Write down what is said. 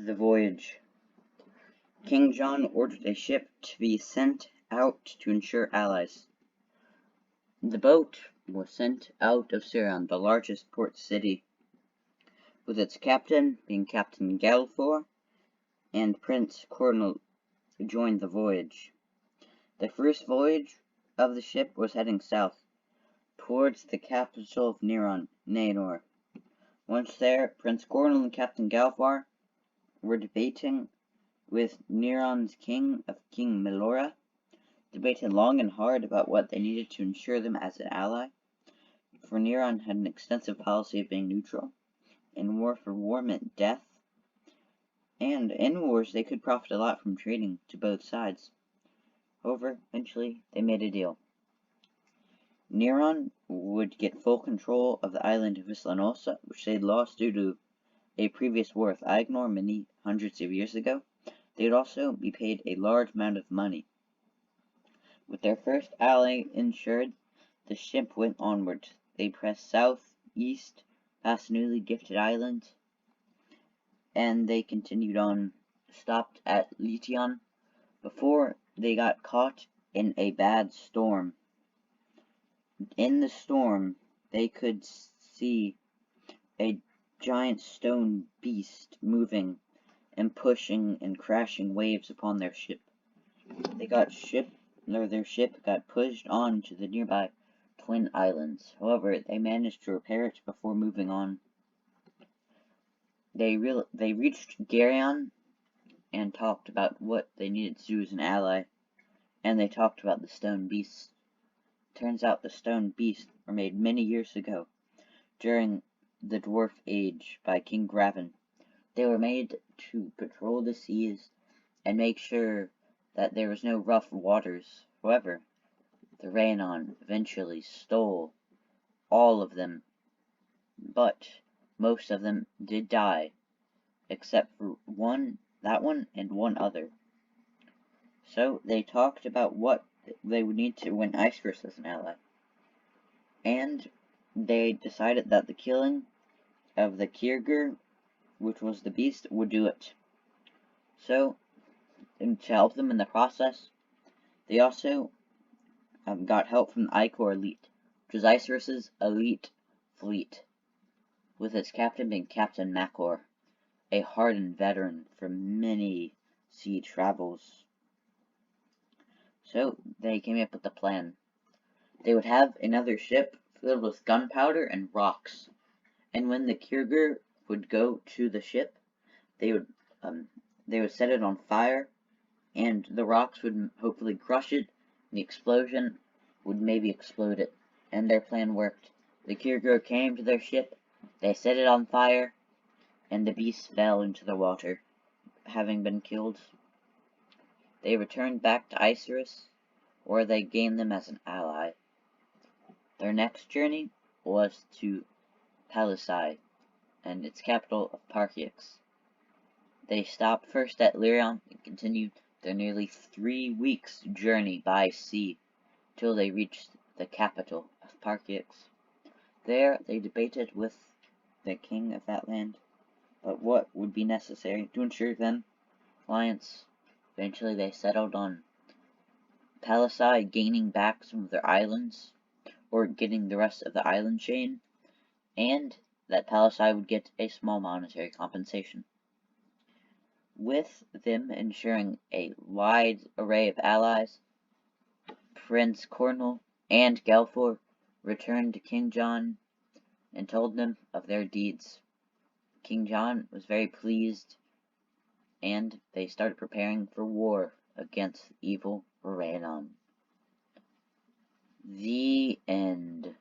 The Voyage. King John ordered a ship to be sent out to ensure allies. The boat was sent out of Syrian, the largest port city, with its captain being Captain Galfor, and Prince Cornel joined the voyage. The first voyage of the ship was heading south, towards the capital of Nainor. Once there, Prince Cornel and Captain Galfor were debating with Neron's king of King Melora, debated long and hard about what they needed to ensure them as an ally, for Neron had an extensive policy of being neutral, and war for war meant death, and in wars they could profit a lot from trading to both sides. However, eventually they made a deal. Neron would get full control of the island of Islanosa, which they'd lost due to a previous war with Agnor many hundreds of years ago. They would also be paid a large amount of money. With their first ally ensured, the ship went onward. They pressed southeast past newly gifted islands, and they continued on, stopped at Letion, before they got caught in a bad storm. In the storm, they could see a giant stone beast moving and pushing and crashing waves upon their ship. Their ship got pushed on to the nearby Twin Islands. However, they managed to repair it before moving on. They reached Geryon and talked about what they needed to do as an ally, and they talked about the stone beasts. Turns out the stone beasts were made many years ago, during the Dwarf Age, by King Graven. They were made to patrol the seas and make sure that there was no rough waters. However, the Rhaenon eventually stole all of them, but most of them did die, except for that one and one other. So they talked about what they would need to win Icarus as an ally, and they decided that the killing of the Kirgur, which was the beast, would do it. So, and to help them in the process, they also got help from the Icor Elite, which is Icarus's elite fleet, with its captain being Captain Macor, a hardened veteran from many sea travels. So they came up with a plan. They would have another ship filled with gunpowder and rocks, and when the Kirgur would go to the ship, they would set it on fire, and the rocks would hopefully crush it, and the explosion would maybe explode it. And their plan worked. The Kirgur came to their ship, they set it on fire, and the beast fell into the water, having been killed. They returned back to Icarus, where they gained them as an ally. Their next journey was to Palisai, and its capital of Parkix. They stopped first at Lyrion and continued their nearly 3 weeks' journey by sea till they reached the capital of Parkix. There they debated with the king of that land about what would be necessary to ensure them alliance. Eventually they settled on Palisai gaining back some of their islands, or getting the rest of the island chain, and that Palisai would get a small monetary compensation. With them ensuring a wide array of allies, Prince Cornel and Galfor returned to King John and told them of their deeds. King John was very pleased, and they started preparing for war against evil Rhaenon. The end.